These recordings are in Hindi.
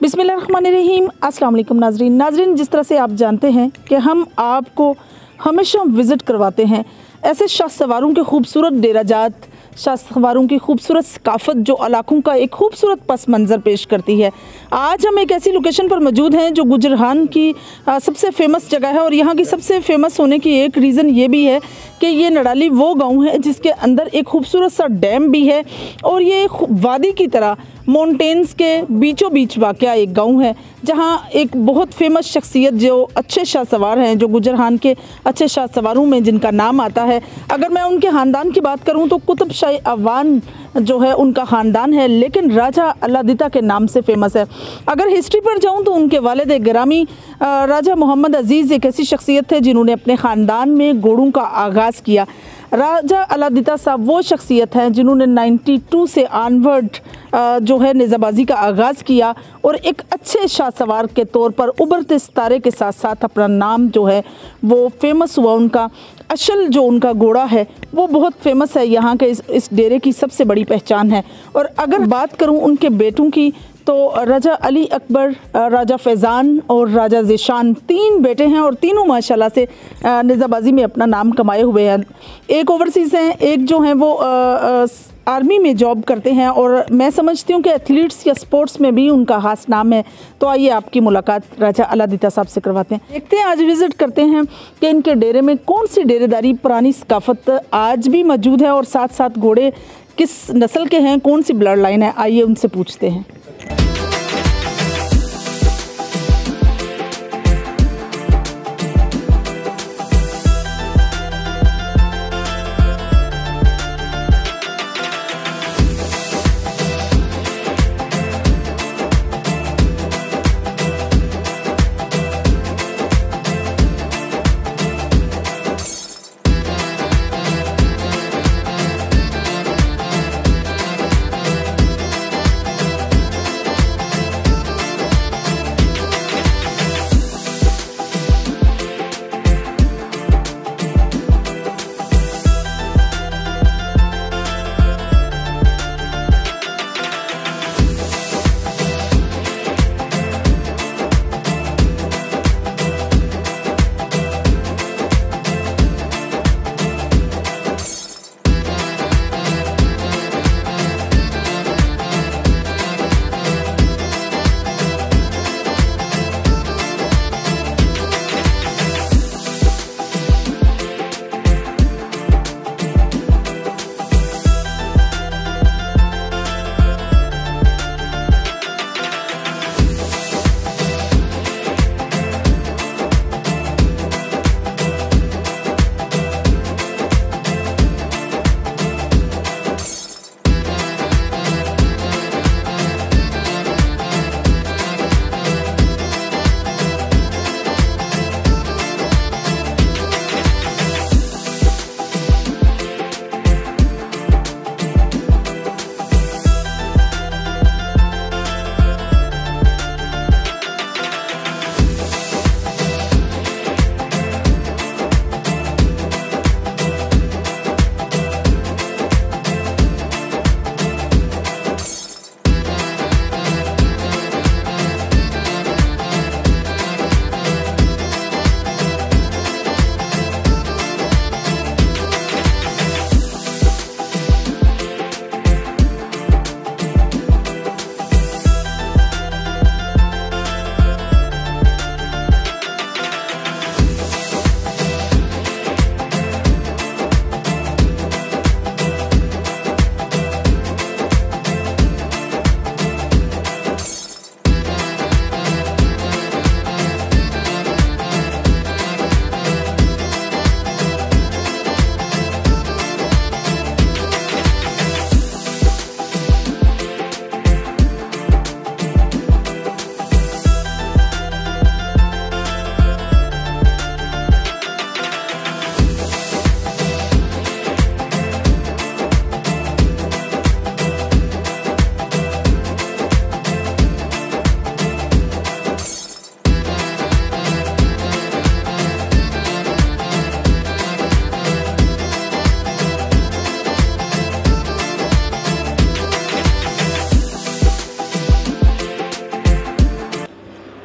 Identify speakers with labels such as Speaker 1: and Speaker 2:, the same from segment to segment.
Speaker 1: बिस्मिल्लाहिर्रहमानिर्रहीम। अस्सलाम वालेकुम नाजरीन, जिस तरह से आप जानते हैं कि हम आपको हमेशा विज़िट करवाते हैं ऐसे शाह सवारों के खूबसूरत डेराजात, शाह सवारों की खूबसूरत सकाफ़त जो इलाकों का एक खूबसूरत पस मंज़र पेश करती है। आज हम एक ऐसी लोकेशन पर मौजूद हैं जो गुजरान की सबसे फ़ेमस जगह है और यहाँ की सबसे फ़ेमस होने की एक रीज़न ये भी है कि ये नडाली वो गांव है जिसके अंदर एक खूबसूरत सा डैम भी है और ये वादी की तरह माउंटेन्स के बीचों बीच वाक़या एक गांव है जहां एक बहुत फेमस शख्सियत जो अच्छे शाह सवार हैं, जो गुजरान के अच्छे शाह सवारों में जिनका नाम आता है। अगर मैं उनके ख़ानदान की बात करूं तो कुतुब शाही अवान जो है उनका ख़ानदान है, लेकिन राजा अलादिता के नाम से फ़ेमस है। अगर हिस्ट्री पर जाऊं तो उनके वालिद गिरामी राजा मोहम्मद अज़ीज़ एक ऐसी शख्सियत थे जिन्होंने अपने ख़ानदान में घोड़ों का आगाज़ किया। राजा अलादिता साहब वो शख्सियत हैं जिन्होंने 92 से ऑनवर्ड जो है निज़ाबाजी का आगाज़ किया और एक अच्छे शाह सवार के तौर पर उभरते सितारे के साथ साथ अपना नाम जो है वो फेमस हुआ। उनका अशल जो उनका घोड़ा है वो बहुत फेमस है, यहाँ के इस डेरे की सबसे बड़ी पहचान है। और अगर बात करूँ उनके बेटों की तो राजा अली अकबर, राजा फैज़ान और राजा ज़ीशान, 3 बेटे हैं और तीनों माशाल्लाह से निज़ाबाजी में अपना नाम कमाए हुए हैं। एक ओवरसीज़ हैं, एक जो हैं वो आर्मी में जॉब करते हैं और मैं समझती हूँ कि एथलीट्स या स्पोर्ट्स में भी उनका खास नाम है। तो आइए आपकी मुलाकात राजा अलादिता साहब से करवाते हैं, देखते हैं, आज विज़िट करते हैं कि इनके डेरे में कौन सी डेरेदारी पुरानी सकाफ़त आज भी मौजूद है और साथ साथ घोड़े किस नस्ल के हैं, कौन सी ब्लड लाइन है। आइए उनसे पूछते हैं।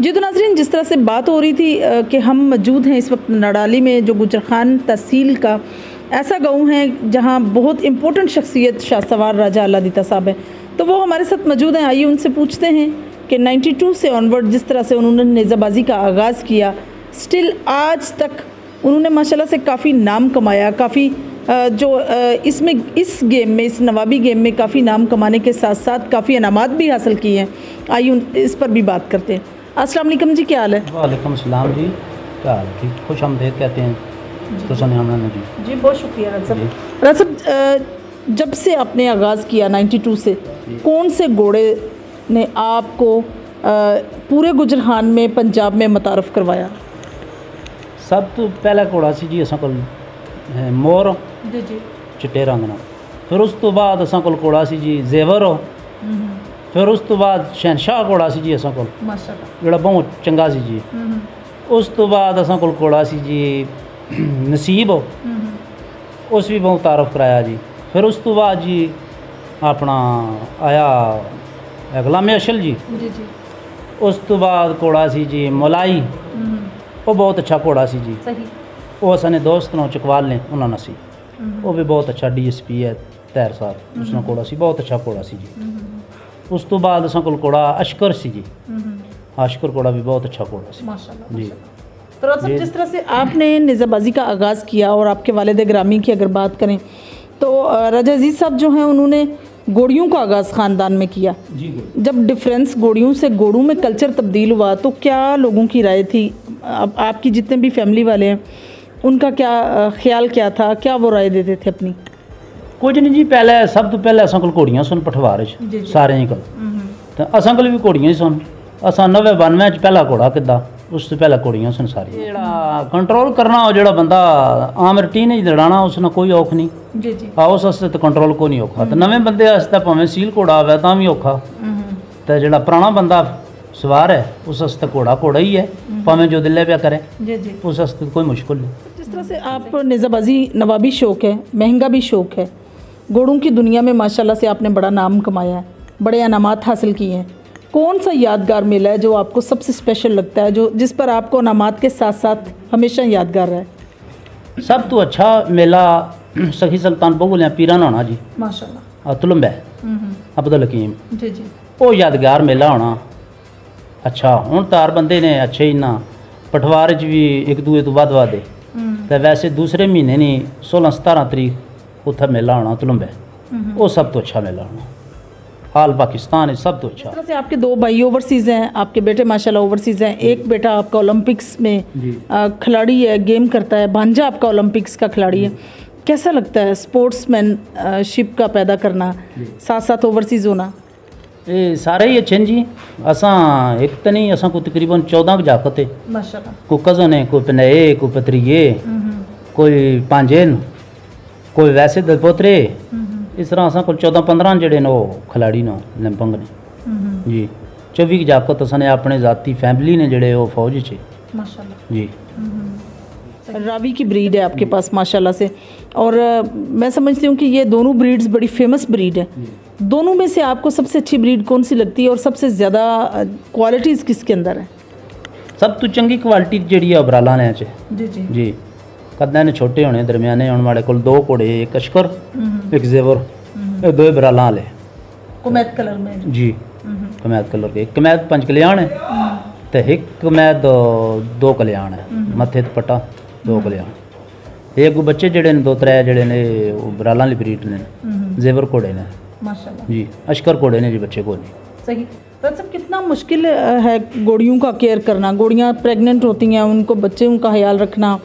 Speaker 1: जी तो नाज़रीन, जिस तरह से बात हो रही थी कि हम मौजूद हैं इस वक्त नडाली में, जो गुजरखान तहसील का ऐसा गाँव है जहाँ बहुत इम्पोर्टेंट शख्सियत शाहसवार राजा अल्लादीता साहब है, तो वो हमारे साथ मौजूद हैं। आइए उनसे पूछते हैं कि 92 से ऑनवर्ड जिस तरह से उन्होंने नेज़ाबाजी का आगाज़ किया, स्टिल आज तक उन्होंने माशाल्लाह से काफ़ी नाम कमाया, काफ़ी इसमें इस गेम में, इस नवाबी गेम में काफ़ी नाम कमाने के साथ साथ काफ़ी इनामात भी हासिल किए हैं। आइए इस पर भी बात करते हैं। अस्सलाम वालेकुम जी, क्या हाल है?
Speaker 2: वालेकुम सलाम जी, क्या हाल है? ठीक, खुश आमदीद कहते हैं तो सुने हमने जी।
Speaker 1: बहुत शुक्रिया राज साहब। जब से आपने आगाज़ किया 92 से, कौन से घोड़े ने आपको पूरे गुजरखान में, पंजाब में मुतारफ़ करवाया?
Speaker 2: सब तो पहला घोड़ा सी जी असां कोल मोर
Speaker 1: जी जी,
Speaker 2: चिट्टे रंग नाल। फिर उस तो बाद असां कोल घोड़ा सी जी जेवर। फिर उस तो बाद शहनशाह घोड़ा सी जी असां कोल,
Speaker 1: माशाल्लाह,
Speaker 2: जेड़ा बहुत चंगा सी जी। उस तो बाद असां कोल घोड़ा सी जी नसीब, उस भी बहुत तारफ़ कराया जी। फिर उस तो बाद जी अपना आया गुलाम अशल जी
Speaker 1: जी जी।
Speaker 2: उस तो बाद घोड़ा सी जी मोलाई, वो बहुत अच्छा घोड़ा सी जी।
Speaker 1: सही।
Speaker 2: वो असाने दोस्त नौ चकवाल ने उन्होंने सी, वो भी बहुत अच्छा DSP है तैर साहब, उसने घोड़ा सी बहुत अच्छा घोड़ा सी जी। उस तो बाद असां कोल घोड़ा अशकर सी जी, अशकर घोड़ा भी बहुत अच्छा घोड़ा सी
Speaker 1: माशाल्लाह
Speaker 2: जी।
Speaker 1: तो राज साहब, जिस तरह से आपने नेज़ाबाजी का आगाज़ किया और आपके वालिद ग्रामी की अगर बात करें तो राजा अजीज़ साहब जो हैं उन्होंने घोड़ियों का आगाज़ ख़ानदान में किया
Speaker 2: जी।
Speaker 1: जब डिफरेंस घोड़ियों से घोड़ों में कल्चर तब्दील हुआ तो क्या लोगों की राय थी? आपकी जितने भी फैमिली वाले हैं उनका क्या ख्याल क्या था, क्या वो राय देते थे अपनी?
Speaker 2: कुछ नहीं जी, पहले सब तो पहले असां कोल घोड़ियां सन पठवार च सारे ही कोल, तो असां कोल भी घोड़ियां ही सन। असां 90-92 च पहला घोड़ा किद्दा, उस तो पहले घोड़ियां सन सारी। जेड़ा कंट्रोल करना हो, जेड़ा बंदा आम रूटीन च दड़ाना, उसने कोई औख नहीं
Speaker 1: जी जी।
Speaker 2: उस आस्ते तो कंट्रोल को नहीं औखा। तो नवे बंदे आस्ते भावें सील घोड़ा आवे तां भी औखा, तो जेड़ा पुराना बंदा सवार है उस आस्ते घोड़ा ही है, भावें जो दिले पे करे
Speaker 1: जी जी,
Speaker 2: उस आस्ते कोई मुश्किल नहीं।
Speaker 1: जिस तरह से आप नेज़ाबाजी नवाबी शौक़ है, महंगा भी शौक़ है, घोड़ों की दुनिया में माशाल्लाह से आपने बड़ा नाम कमाया है, बड़े इनामात हासिल किए हैं, कौन सा यादगार मेला है जो आपको सबसे स्पेशल लगता है, जो जिस पर आपको इनामात के साथ साथ हमेशा यादगार रहा है?
Speaker 2: सब तो अच्छा मेला सखी सुल्तान बगुलियां पीरां होना जी,
Speaker 1: माशाल्लाह,
Speaker 2: तुलंब है अब्दुल हकीम,
Speaker 1: जी जी।
Speaker 2: वो यादगार मेला होना अच्छा। हुण तार बंदे ने अच्छे ही ना पठवार च भी एक दूए तो वध है, तो वैसे दूसरे महीने नहीं 16-17 तरीक उत्थे मेला होना तुलंब है, वो सब तो अच्छा मेला होना हाल पाकिस्तान है सब तो अच्छा।
Speaker 1: इस तरह से आपके 2 भाई ओवरसीज़ हैं, आपके बेटे माशाल्लाह ओवरसीज़ हैं, एक बेटा आपका ओलंपिक्स में खिलाड़ी है, गेम करता है, भांजा आपका ओलंपिक्स का खिलाड़ी है। कैसा लगता है स्पोर्ट्समैनशिप का पैदा करना, साथ साथ ओवरसीज़ होना?
Speaker 2: ये सारे ही अच्छे जी। असां एक तो नहीं, असां को तकरीबन 14 जागत है,
Speaker 1: माशाल्लाह,
Speaker 2: कोई कज़न है, कोई पनए, कोई पतरिए, कोई पांजेन, कोई वैसे दलपोतरे। इस तरह असां को 14-15 जेडे ने वो खिलाड़ी ने ओलंपिक ने जी। 24 जागत असां ने अपने ज़ाती फैमिली ने जेडे वो फौज च
Speaker 1: माशाल्लाह
Speaker 2: जी।
Speaker 1: रावी की ब्रीड है आपके पास माशाल्लाह से, और मैं समझती हूँ कि ये दोनों ब्रीड्स बड़ी फेमस ब्रीड है। दोनों में से आपको सबसे अच्छी ब्रीड कौन सी लगती है और सबसे ज़्यादा क्वालिटीज़ किसके अंदर है?
Speaker 2: सब तो चंगी क्वालिटी जी है उबराला ने च
Speaker 1: जी जी
Speaker 2: जी। कदा ने छोटे होने, दरमियाने होने वाले कोल 2 घोड़े, एक अशकर एक जेवर, ये 2 बराला वाले
Speaker 1: कुमैत कलर में
Speaker 2: जी। कमैद कलर के, एक कमैद 5 कल्याण है, तो एक कमैद 2 कल्याण है, मत्थे ते पट्टा 2 कल्याण। एक बच्चे जड़े ने 2-3 जड़े ने बराला वाली ब्रीड ने, जेवर घोड़े ने
Speaker 1: माशाल्लाह
Speaker 2: जी, अशकर घोड़े ने जी, बच्चे को नहीं।
Speaker 1: सही। तो सब कितना मुश्किल है घोड़ियों का केयर करना? घोड़ियाँ प्रेग्नेंट होती हैं, उनको बच्चों का ख्याल रखना,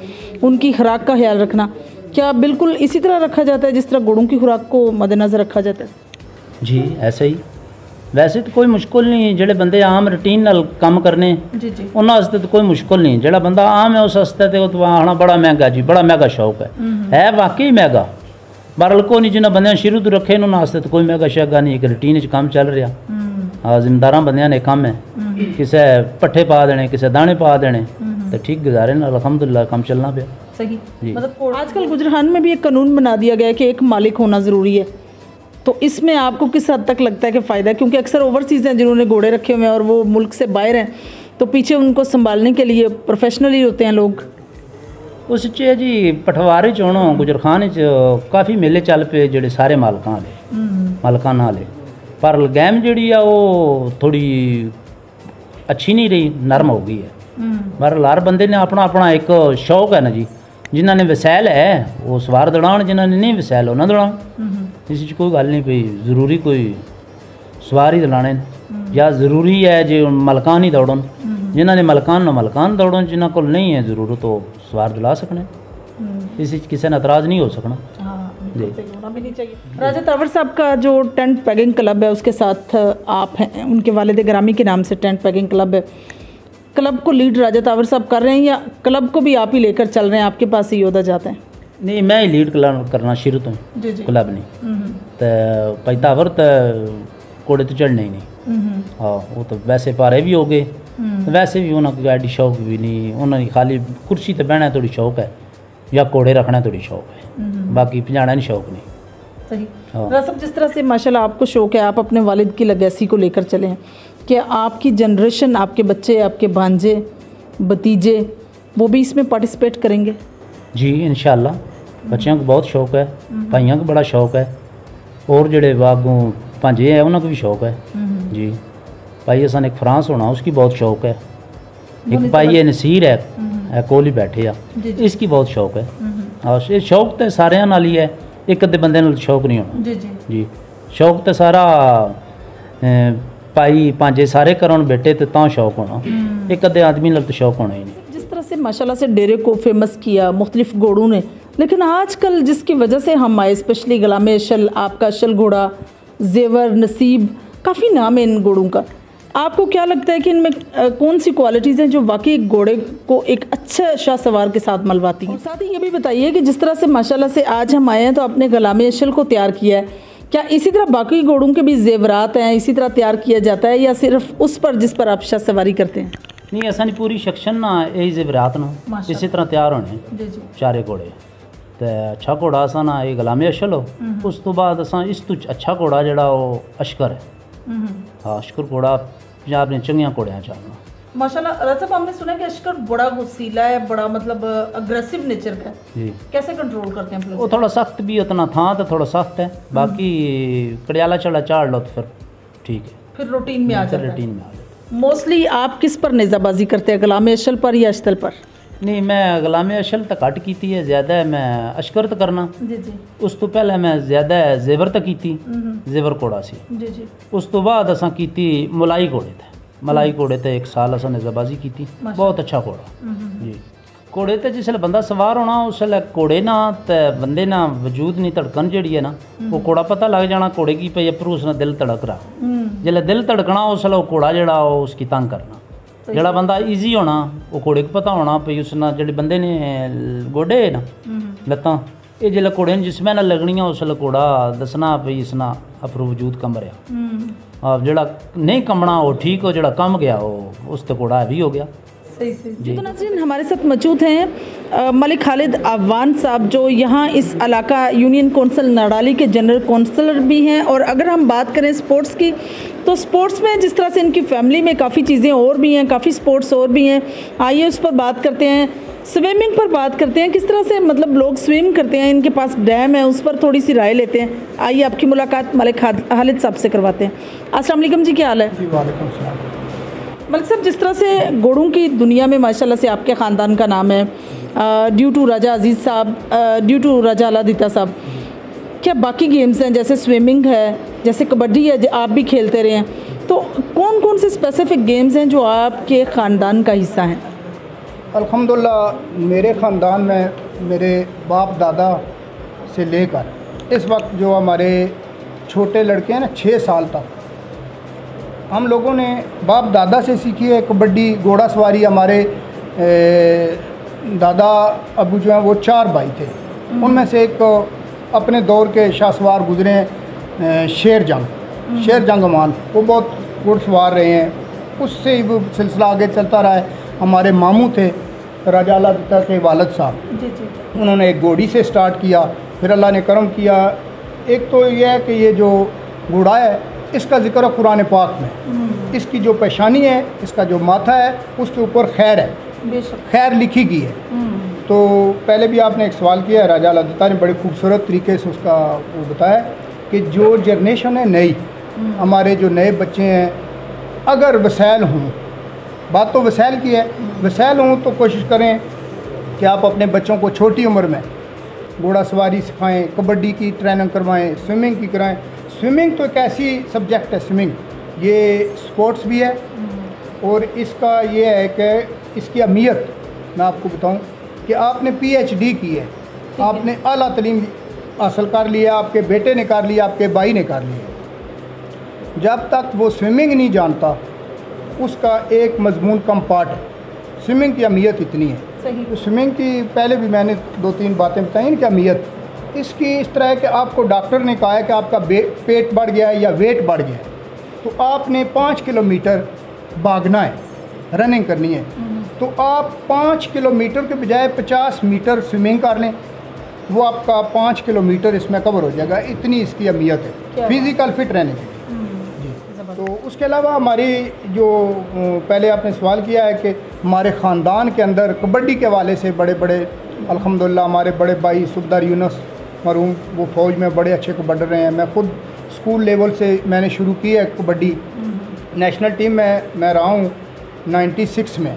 Speaker 1: उनकी खुराक का ख्याल रखना, क्या बिल्कुल इसी तरह रखा जाता है जिस तरह घोड़ों की खुराक को मद्देनज़र रखा जाता है?
Speaker 2: जी ऐसे ही। वैसे तो कोई मुश्किल नहीं, जेड़े बंदे आम रूटीन नाल काम करने
Speaker 1: जी जी,
Speaker 2: उन्होंने वास्ते तो कोई मुश्किल नहीं। जेड़ा बंदा आम है उस वास्ते तो आना बड़ा महंगा जी, बड़ा महंगा शौक है वाकई महंगा। बहरहाल को नहीं, जिन्हें बंद शुरू तो रखे उन्होंने वास्ते तो कोई महंगा शैगा नहीं, एक रूटीन काम चल रहा। जिम्मेदार बंद ने काम है, किसी पट्ठे पा देने, किसी दाने पा देने, तो ठीक गुजारे ना, अल्हम्दुलिल्लाह काम चलना पे
Speaker 1: सही। मतलब आजकल गुजरान में भी एक कानून बना दिया गया है कि एक मालिक होना ज़रूरी है, तो इसमें आपको किस हद तक लगता है कि फ़ायदा है? क्योंकि अक्सर ओवरसीज़ हैं जिन्होंने घोड़े रखे हुए हैं और वो मुल्क से बाहर हैं, तो पीछे उनको संभालने के लिए प्रोफेशनल ही होते हैं लोग।
Speaker 2: उस च जी पठवारी च होना गुजरखान च काफ़ी मेले चल पे जेडे सारे मालकान वाले, पर गेम जी वो थोड़ी अच्छी नहीं रही, नरम हो गई है। पर हर बंदे ने अपना अपना एक शौक है ना जी, जिन्होंने वसैल है वो सवार दौड़ान, जिन्होंने नहीं वसैल उन्हें दौड़ान। इस कोई गल नहीं पई जरूरी कोई सवार ही दौड़ाने या जरूरी है जो मलकान ही दौड़न, जिन्होंने मलकान दौड़न, जिन्होंने को नहीं है जरूरत तो सवार दिला सकने, इस किसी ने एतराज़ नहीं हो सकना।
Speaker 1: होना भी नहीं चाहिए। राजा तावर साहब का जो टेंट पैगिंग क्लब है उसके साथ आप हैं, उनके वालिद ग्रामी के नाम से टेंट पैगिंग क्लब है। क्लब को लीड राजा तावर साहब कर रहे हैं या क्लब को भी आप ही लेकर चल रहे हैं, आपके पास ही योदा जाते हैं?
Speaker 2: नहीं, मैं ही लीड करना शुरू तो क्लब नहीं तो भाई तावर तो घोड़े तो चढ़ने ही नहीं। हाँ, वो तो वैसे पारे भी हो गए, वैसे भी उन्होंने कोई एडी शौक भी नहीं, उन्होंने खाली कुर्सी ते बहना थोड़ी शौक है या घोड़े रखना थोड़ी शौक है, बाकी भजाना नहीं शौक नहीं।
Speaker 1: सही। राजा साहब, जिस तरह से माशाल्लाह आपको शौक है, आप अपने वालिद की लेगेसी को लेकर चले हैं, क्या आपकी जनरेशन, आपके बच्चे, आपके भांजे भतीजे वो भी इसमें पार्टिसिपेट करेंगे? जी
Speaker 2: इंशाअल्लाह, बच्चों को बहुत शौक है, भाइयों को बड़ा शौक है, और जड़े वागों भांजे हैं उन्होंने को भी शौक है जी। भाई असन एक फ्रांस होना उसकी बहुत शौक है, एक भाई है नसीर है कोल ही बैठे आ, इसकी बहुत शौक है। और ये शौक तो सारे नाल ही है, एक अद्धे बंदे नाल शौक नहीं होना जी। शौक तो सारा भाई भांजे सारे करन बेटे तो शौक होना, एक अद्धे आदमी नाल तो शौक होना ही नहीं।
Speaker 1: जिस तरह से माशाल्लाह से डेरे को फेमस किया मुख्तलिफ घोड़ों ने, लेकिन आजकल जिसकी वजह से हम आए, स्पेशली गुलाम अशल, आपका अशल घोड़ा, जेवर, नसीब, काफ़ी नाम है इन घोड़ों का, आपको क्या लगता है कि इनमें कौन सी क्वालिटीज़ हैं जो वाकई घोड़े को एक अच्छा शाह सवार के साथ मलवाती हैं? साथ ही ये भी बताइए कि जिस तरह से माशाल्लाह से आज हम आए हैं तो आपने गुलाम अशल को तैयार किया है, क्या इसी तरह बाकी घोड़ों के भी जेवरात हैं, इसी तरह तैयार किया जाता है या सिर्फ उस पर जिस पर आप शाह सवारी करते हैं?
Speaker 2: नहीं, ऐसा नहीं, पूरी सेक्शन ना यही जेवरात ना इसी तरह तैयार होने चारे घोड़े। तो अच्छा घोड़ा असा ना ये गुलाम अशल हो, उस तो बाद असा इस तो अच्छा घोड़ा जड़ा वो अशकर है। हाँ, अशकर घोड़ा पंजाब ने चंगिया घोड़ियाँ चाहना
Speaker 1: माशाल्लाह। राजा साहब, हमने सुना कि अशकर बड़ा गुस्सीला है, बड़ा मतलब अग्रेसिव नेचर का है, कैसे कंट्रोल करते हैं?
Speaker 2: वो थोड़ा सख्त भी उतना था तो थोड़ा सख्त है, बाकी कड़ियाला चढ़ा चाड़ लो तो फिर ठीक है,
Speaker 1: फिर रूटीन में आ जाता है।
Speaker 2: रूटीन में आ जाता।
Speaker 1: मोस्टली आप किस पर नेज़ाबाजी करते हैं, गुलाम अशल पर या अश्तल पर?
Speaker 2: नहीं, मैं गुलाम अशल तक घट की है, ज़्यादा है मैं अशकर तो करना
Speaker 1: जी।
Speaker 2: उस तो पहले मैं ज़्यादा जेवर तक की, जेवर घोड़ा सी
Speaker 1: जी।
Speaker 2: उस तो बाद असा की मलाई घोड़े थे, मलाई घोड़े ते एक साल असा नेज़ाबाजी की, बहुत अच्छा घोड़ा जी। घोड़े ते जिसले बंदा सवार होना उसले घोड़े ना ते बंदे ना वजूद नहीं, धड़कन जी है ना वो घोड़ा पता लग जाना घोड़े की पे पर उसने दिल धड़क रहा, जिसले दिल धड़कना उसले वो घोड़ा जड़ा उसकी तंग करना, जड़ा बंदा ईजी होना वो घोड़े को पता होना भई उसना जड़े बंदे ने गोडे ना लत्तां ये जिसले घोड़े ने जिसमें ना लगनियां उसले घोड़ा दसना भई इसना अपना वजूद कम रहा, और जड़ा नहीं कमना वो ठीक हो, जड़ा कम गया वो उस तो घोड़ा भी हो गया।
Speaker 1: जी। तो नाज़रीन, हमारे साथ मौजूद हैं मलिक खालिद अफगान साहब, जो यहाँ इस इलाका यूनियन कौंसिल नडाली के जनरल कौंसलर भी हैं। और अगर हम बात करें स्पोर्ट्स की, तो स्पोर्ट्स में जिस तरह से इनकी फैमिली में काफ़ी चीज़ें और भी हैं, काफ़ी स्पोर्ट्स और भी हैं, आइए उस पर बात करते हैं। स्विमिंग पर बात करते हैं, किस तरह से मतलब लोग स्विम करते हैं, इनके पास डैम है, उस पर थोड़ी सी राय लेते हैं। आइए आपकी मुलाकात मलिक खालिद साहब से करवाते हैं। अस्सलाम वालेकुम जी, क्या हाल है?
Speaker 3: वालेकुम सलाम।
Speaker 1: मलिक साहब, जिस तरह से घोड़ों की दुनिया में माशाल्लाह से आपके ख़ानदान का नाम है, ड्यू टू राजा अजीज़ साहब, ड्यू टू राजा अलादीता साहब, क्या बाकी गेम्स हैं जैसे स्विमिंग है, जैसे कबड्डी है, आप भी खेलते रहे हैं, तो कौन कौन से स्पेसिफ़िक गेम्स हैं जो आपके ख़ानदान का हिस्सा हैं?
Speaker 3: अल्हम्दुलिल्लाह मेरे ख़ानदान में मेरे बाप दादा से लेकर इस वक्त जो हमारे छोटे लड़के हैं ना 6 साल तक, हम लोगों ने बाप दादा से सीखी है कबड्डी, घोड़ा सवारी। हमारे दादा अबू जो हैं वो 4 भाई थे, उनमें से एक अपने दौर के शाहसवार गुजरे हैं शेर जंग अमान, वो बहुत घुड़सवार रहे हैं, उससे ही वो सिलसिला आगे चलता रहा है। हमारे मामू थे राजा अलादीता के वालिद साहब, उन्होंने एक घोड़ी से स्टार्ट किया, फिर अल्लाह ने करम किया। एक तो ये है कि ये जो घोड़ा है इसका जिक्र है कुरान पाक में। इसकी जो पेशानी है, इसका जो माथा है, उसके ऊपर खैर है, खैर लिखी गई है। तो पहले भी आपने एक सवाल किया है, राजा अल्लाह ने बड़े खूबसूरत तरीके से उसका वो बताया कि जो जनरेशन है नई, हमारे जो नए बच्चे हैं, अगर वसैल हों, बात तो वसैल की है, वसैल हों तो कोशिश करें कि आप अपने बच्चों को छोटी उम्र में घोड़ा सवारी सिखाएं, कबड्डी की ट्रेनिंग करवाएं, स्विमिंग की कराएं। स्विमिंग तो एक ऐसी सब्जेक्ट है, स्विमिंग ये स्पोर्ट्स भी है, और इसका ये है कि इसकी अहमियत मैं आपको बताऊं कि आपने PhD की है, आपने आला तलीम हासिल कर लिया, आपके बेटे ने कर लिया, आपके भाई ने कर लिया, जब तक वो स्विमिंग नहीं जानता उसका एक मजमून कम पार्ट है। स्विमिंग की अहमियत इतनी है। तो स्विमिंग की पहले भी मैंने 2-3 बातें बताई इनकी अहमियत इसकी इस तरह है कि आपको डॉक्टर ने कहा है कि आपका पेट बढ़ गया है या वेट बढ़ गया है, तो आपने 5 किलोमीटर भागना है, रनिंग करनी है, तो आप 5 किलोमीटर के बजाय 50 मीटर स्विमिंग कर लें, वो आपका 5 किलोमीटर इसमें कवर हो जाएगा। इतनी इसकी अहमियत है फिज़िकल फिट रहने की। तो उसके अलावा हमारी जो पहले आपने सवाल किया है कि हमारे ख़ानदान के अंदर कबड्डी के हवाले से बड़े बड़े अल्हम्दुलिल्लाह हमारे बड़े भाई सुबदार यूनुस मरहूम, वो फ़ौज में बड़े अच्छे कबड्डर रहे हैं। मैं ख़ुद स्कूल लेवल से मैंने शुरू की है कबड्डी, नेशनल टीम में मैं रहा हूँ 96 में,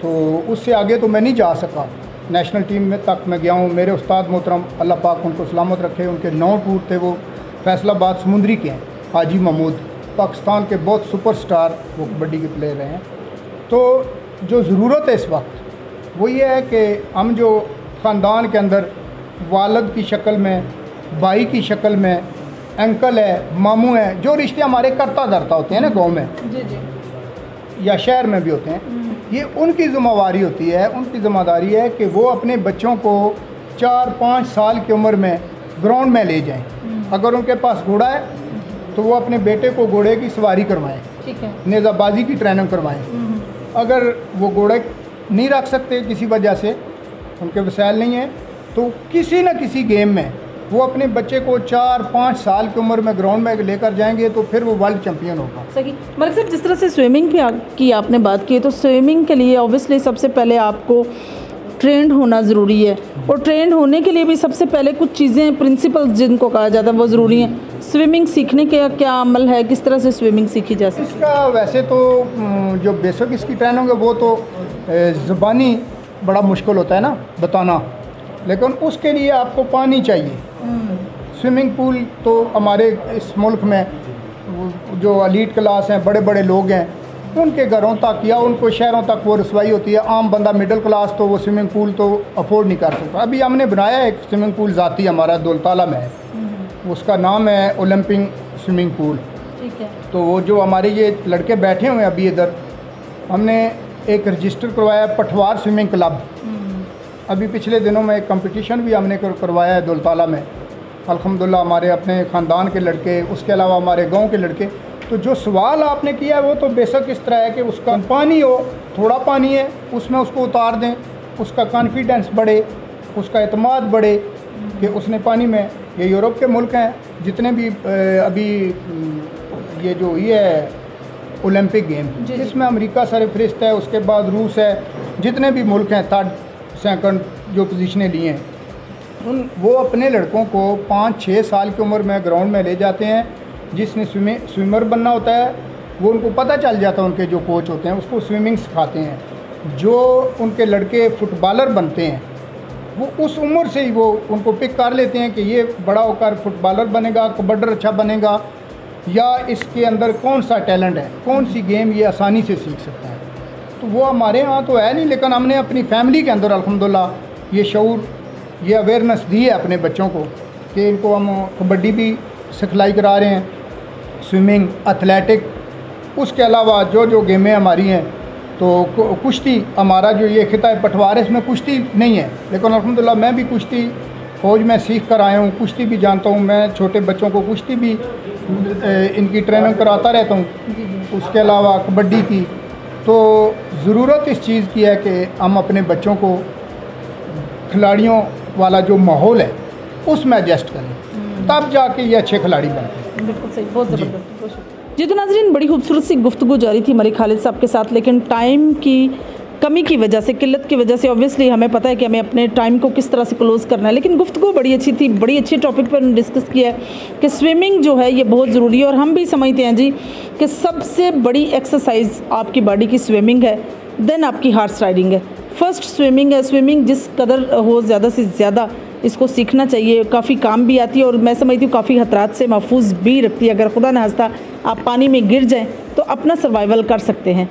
Speaker 3: तो उससे आगे तो मैं नहीं जा सका, नेशनल टीम में तक मैं गया हूँ। मेरे उस्ताद मोहतरम अल्लाह पाक उनको सलामत रखे, उनके 9 टूर थे, वो फैसलाबाद समुंदरी के हैं, हाजी महमूद, पाकिस्तान के बहुत सुपरस्टार वो कबड्डी के प्लेयर हैं। तो जो ज़रूरत है इस वक्त वो ये है कि हम जो ख़ानदान के अंदर वालद की शक्ल में, भाई की शक्ल में, अंकल है, मामू है, जो रिश्ते हमारे करता धरता होते हैं ना गांव में या शहर में भी होते हैं, ये उनकी ज़िम्मेवारी होती है, उनकी ज़िम्मेदारी है कि वो अपने बच्चों को 4-5 साल की उम्र में ग्राउंड में ले जाएं। अगर उनके पास घोड़ा है तो वो अपने बेटे को घोड़े की सवारी करवाएं, ठीक है, नेज़ाबाजी की ट्रेनिंग करवाएं। अगर वो घोड़े नहीं रख सकते किसी वजह से, उनके वसाइल नहीं है, तो किसी न किसी गेम में वो अपने बच्चे को 4-5 साल की उम्र में ग्राउंड में लेकर जाएंगे तो फिर वो वर्ल्ड चैम्पियन होगा।
Speaker 1: सही। मलिक साहब, जिस तरह से स्विमिंग की आपने बात की, तो स्विमिंग के लिए ऑब्वियसली सबसे पहले आपको ट्रेंड होना ज़रूरी है, और ट्रेंड होने के लिए भी सबसे पहले कुछ चीज़ें, प्रिंसिपल्स जिनको कहा जाता है, वो ज़रूरी हैं। स्विमिंग सीखने का क्या अमल है, किस तरह से स्विमिंग सीखी जा सकती है?
Speaker 3: इसका वैसे तो जो बेसिक इसकी ट्रेनिंग है वो तो ज़बानी बड़ा मुश्किल होता है ना बताना, लेकिन उसके लिए आपको पानी चाहिए। स्विमिंग पूल तो हमारे इस मुल्क में जो एलीट क्लास हैं, बड़े बड़े लोग हैं, उनके घरों तक या उनको शहरों तक वो रसवाई होती है। आम बंदा मिडिल क्लास तो वो स्विमिंग पूल तो अफोर्ड नहीं कर सकता। अभी हमने बनाया एक स्विमिंग पूल ज़ाती हमारा दौलताला में है, उसका नाम है ओलंपिक स्विमिंग पूल।
Speaker 1: ठीक है।
Speaker 3: तो वो जो हमारे ये लड़के बैठे हुए हैं अभी इधर, हमने एक रजिस्टर करवाया पठवार स्विमिंग क्लब। अभी पिछले दिनों में एक कंपटीशन भी हमने करवाया है दौलताला में, अल्हम्दुलिल्लाह हमारे अपने ख़ानदान के लड़के, उसके अलावा हमारे गांव के लड़के। तो जो सवाल आपने किया है वो तो बेशक इस तरह है कि उसका पानी हो, थोड़ा पानी है, उसमें उसको उतार दें, उसका कॉन्फिडेंस बढ़े, उसका एतमाद बढ़े कि उसने पानी में, ये यूरोप के मुल्क हैं जितने भी अभी ये जो ये है ओलंपिक गेम, इसमें अमेरिका सरफहरिस्त है, उसके बाद रूस है, जितने भी मुल्क हैं 3rd 2nd जो पोजीशनें लिए हैं, वो अपने लड़कों को 5-6 साल की उम्र में ग्राउंड में ले जाते हैं। जिसने स्विमर बनना होता है वो उनको पता चल जाता है, उनके जो कोच होते हैं उसको स्विमिंग सिखाते हैं। जो उनके लड़के फुटबॉलर बनते हैं वो उस उम्र से ही वो उनको पिक कर लेते हैं कि ये बड़ा होकर फुटबॉलर बनेगा, कबड्डर अच्छा बनेगा, या इसके अंदर कौन सा टैलेंट है, कौन सी गेम ये आसानी से सीख सकता है। तो वो हमारे यहाँ तो है नहीं, लेकिन हमने अपनी फैमिली के अंदर अल्हम्दुलिल्लाह ये शऊर, ये अवेयरनेस दी है अपने बच्चों को कि इनको हम कबड्डी भी सिखलाई करा रहे हैं, स्विमिंग, एथलेटिक, उसके अलावा जो जो गेमें हमारी हैं, तो कुश्ती हमारा जो ये खिता है पठवार, इसमें कुश्ती नहीं है, लेकिन अल्हम्दुलिल्लाह मैं भी कुश्ती फ़ौज में सीख कर आया हूँ, कुश्ती भी जानता हूँ। मैं छोटे बच्चों को कुश्ती भी इनकी ट्रेनिंग कराता रहता हूँ, उसके अलावा कबड्डी की। तो ज़रूरत इस चीज़ की है कि हम अपने बच्चों को खिलाड़ियों वाला जो माहौल है उसमें एडजस्ट करें, तब जाके ये अच्छे खिलाड़ी बनते हैं।
Speaker 1: बिल्कुल सही, बहुत ज़बरदस्त। जी तो नाज़रीन, बड़ी खूबसूरत सी गुफ्तगू जारी थी हमारी खालिद साहब के साथ, लेकिन टाइम की कमी की वजह से, किल्लत की वजह से ऑब्वियसली हमें पता है कि हमें अपने टाइम को किस तरह से क्लोज़ करना है, लेकिन गुफ्तगू बड़ी अच्छी थी, बड़ी अच्छी टॉपिक पर डिस्कस किया है कि स्विमिंग जो है ये बहुत ज़रूरी है। और हम भी समझते हैं जी कि सबसे बड़ी एक्सरसाइज आपकी बॉडी की स्विमिंग है, देन आपकी हॉर्स राइडिंग है, फर्स्ट स्विमिंग है। स्विमिंग जिस कदर हो ज़्यादा से ज़्यादा इसको सीखना चाहिए, काफ़ी काम भी आती है और मैं समझती हूँ काफ़ी खतरात से महफूज भी रखती है। अगर खुदा न खास्ता आप पानी में गिर जाएं तो अपना सर्वाइवल कर सकते हैं।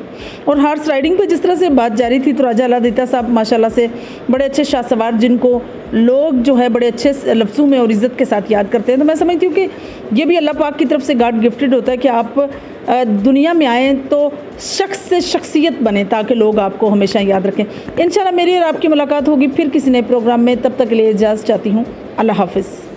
Speaker 1: और हॉर्स राइडिंग पे जिस तरह से बात जारी थी, तो राजा अलादीता साहब माशाल्लाह से बड़े अच्छे शाह सवार, जिनको लोग जो है बड़े अच्छे लफ्ज़ों में और इज़्ज़त के साथ याद करते हैं। तो मैं समझती हूँ कि ये भी अल्लाह पाक की तरफ से गॉड गिफ्टेड होता है कि आप दुनिया में आएँ तो शख्स से शख्सियत बने, ताकि लोग आपको हमेशा याद रखें। इंशाल्लाह मेरी और आपकी मुलाकात होगी फिर किसी नए प्रोग्राम में, तब तक के लिए इजाज़त चाहती हूँ। अल्लाह हाफ़िज़।